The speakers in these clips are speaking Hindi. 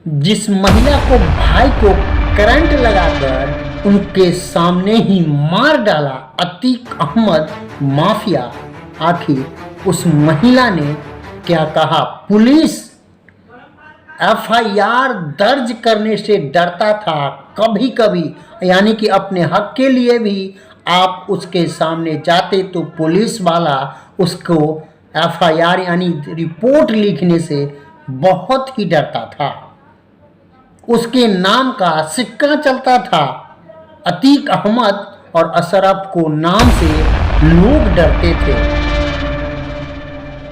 जिस महिला को भाई को करंट लगाकर उनके सामने ही मार डाला अतीक अहमद माफिया, आखिर उस महिला ने क्या कहा? पुलिस एफआईआर दर्ज करने से डरता था कभी कभी, यानी कि अपने हक के लिए भी आप उसके सामने जाते तो पुलिस वाला उसको एफआईआर यानी रिपोर्ट लिखने से बहुत ही डरता था। उसके नाम का सिक्का चलता था। अतीक अहमद और अशरफ को नाम से लोग डरते थे।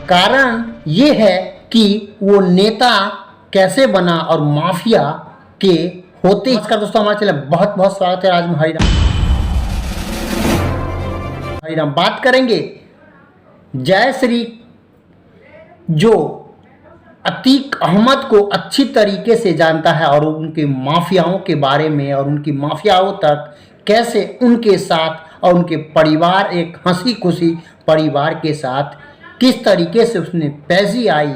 कारण ये है कि वो नेता कैसे बना और माफिया के होते। नमस्कार दोस्तों, हमारे चैनल बहुत बहुत स्वागत है। आज हम हरिराम बात करेंगे जयश्री, जो अतीक अहमद को अच्छी तरीके से जानता है और उनके माफियाओं के बारे में और उनकी माफियाओं तक कैसे उनके साथ और उनके परिवार, एक हंसी खुशी परिवार के साथ किस तरीके से उसने पैसी आई।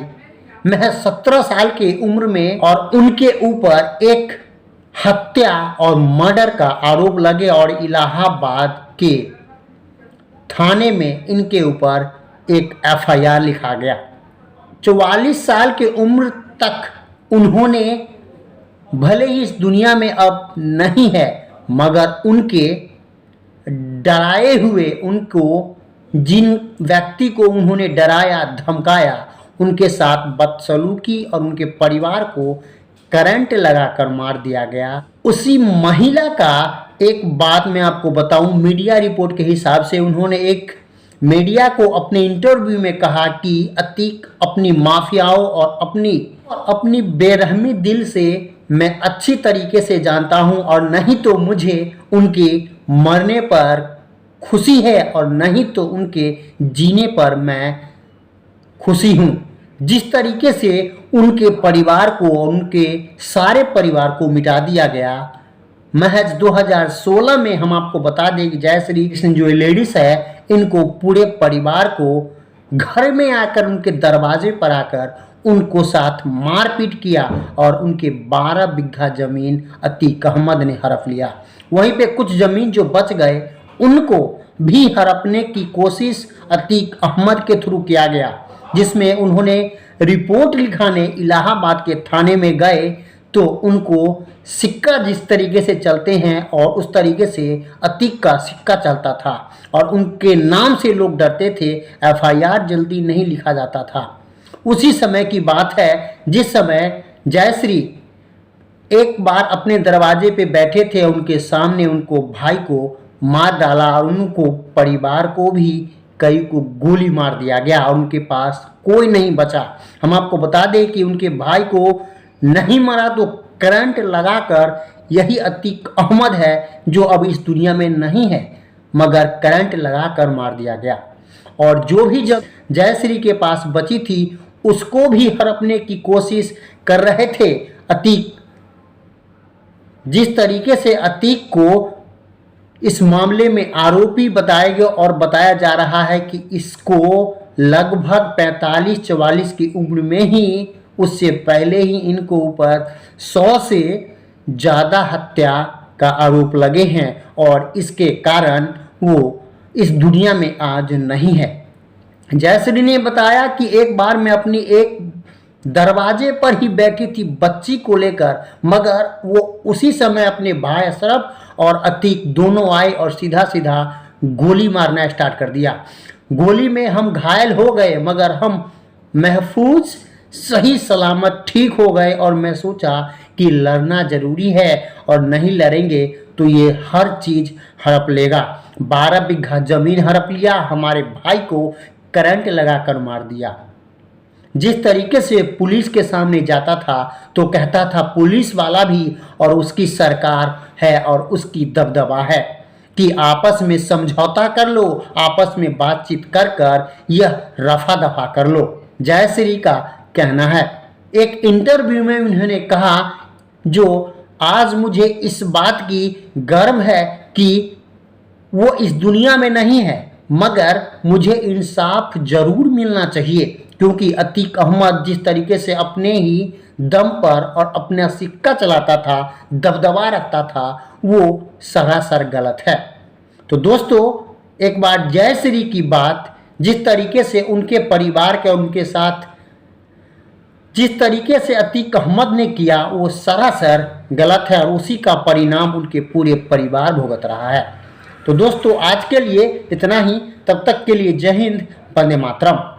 महज 17 साल की उम्र में और उनके ऊपर एक हत्या और मर्डर का आरोप लगे और इलाहाबाद के थाने में इनके ऊपर एक एफआईआर लिखा गया। 44 साल की उम्र तक उन्होंने, भले ही इस दुनिया में अब नहीं है, मगर उनके डराए हुए, उनको जिन व्यक्ति को उन्होंने डराया धमकाया, उनके साथ बदसलूकी और उनके परिवार को करंट लगाकर मार दिया गया। उसी महिला का एक बात मैं आपको बताऊं, मीडिया रिपोर्ट के हिसाब से उन्होंने एक मीडिया को अपने इंटरव्यू में कहा कि अतीक अपनी माफियाओं और अपनी बेरहमी दिल से मैं अच्छी तरीके से जानता हूं, और नहीं तो मुझे उनके मरने पर खुशी है और नहीं तो उनके जीने पर मैं खुशी हूं। जिस तरीके से उनके परिवार को, उनके सारे परिवार को मिटा दिया गया। महज 2016 में हम आपको बता दें कि जयश्री कृष्ण जो लेडीज है, इनको पूरे परिवार को घर में आकर, उनके दरवाजे पर आकर उनको साथ मारपीट किया और उनके 12 बीघा जमीन अतीक अहमद ने हड़प लिया। वहीं पे कुछ जमीन जो बच गए उनको भी हड़पने की कोशिश अतीक अहमद के थ्रू किया गया, जिसमें उन्होंने रिपोर्ट लिखाने इलाहाबाद के थाने में गए तो उनको सिक्का जिस तरीके से चलते हैं और उस तरीके से अतीक का सिक्का चलता था और उनके नाम से लोग डरते थे। एफआईआर जल्दी नहीं लिखा जाता था। उसी समय की बात है जिस समय जयश्री एक बार अपने दरवाजे पे बैठे थे, उनके सामने उनको भाई को मार डाला और उनको परिवार को भी कई को गोली मार दिया गया और उनके पास कोई नहीं बचा। हम आपको बता दें कि उनके भाई को नहीं मारा तो करंट लगाकर, यही अतीक अहमद है जो अब इस दुनिया में नहीं है, मगर करंट लगाकर मार दिया गया। और जो भी जब जयश्री के पास बची थी उसको भी हड़पने की कोशिश कर रहे थे अतीक। जिस तरीके से अतीक को इस मामले में आरोपी बताया गया और बताया जा रहा है कि इसको लगभग 45-44 की उम्र में ही, उससे पहले ही इनको ऊपर 100 से ज़्यादा हत्या का आरोप लगे हैं और इसके कारण वो इस दुनिया में आज नहीं है। जयश्री ने बताया कि एक बार मैं अपनी एक दरवाजे पर ही बैठी थी बच्ची को लेकर, मगर वो उसी समय अपने भाई अशरफ और अतीक दोनों आए और सीधा सीधा गोली मारना स्टार्ट कर दिया। गोली में हम घायल हो गए, मगर हम महफूज सही सलामत ठीक हो गए और मैं सोचा कि लड़ना ज़रूरी है और नहीं लड़ेंगे तो ये हर चीज़ हड़प लेगा। 12 बीघा ज़मीन हड़प लिया, हमारे भाई को करंट लगाकर मार दिया। जिस तरीके से पुलिस के सामने जाता था तो कहता था पुलिस वाला भी और उसकी सरकार है और उसकी दबदबा है कि आपस में समझौता कर लो, आपस में बातचीत कर कर यह रफा दफा कर लो। जयश्री का कहना है, एक इंटरव्यू में उन्होंने कहा, जो आज मुझे इस बात की गर्व है कि वो इस दुनिया में नहीं है, मगर मुझे इंसाफ जरूर मिलना चाहिए। क्योंकि अतीक अहमद जिस तरीके से अपने ही दम पर और अपना सिक्का चलाता था, दबदबा रखता था, वो सरासर गलत है। तो दोस्तों, एक बार जयश्री की बात जिस तरीके से उनके परिवार के उनके साथ जिस तरीके से अतीक अहमद ने किया, वो सरासर गलत है और उसी का परिणाम उनके पूरे परिवार भुगत रहा है। तो दोस्तों, आज के लिए इतना ही। तब तक के लिए जय हिंद, वंदे मातरम।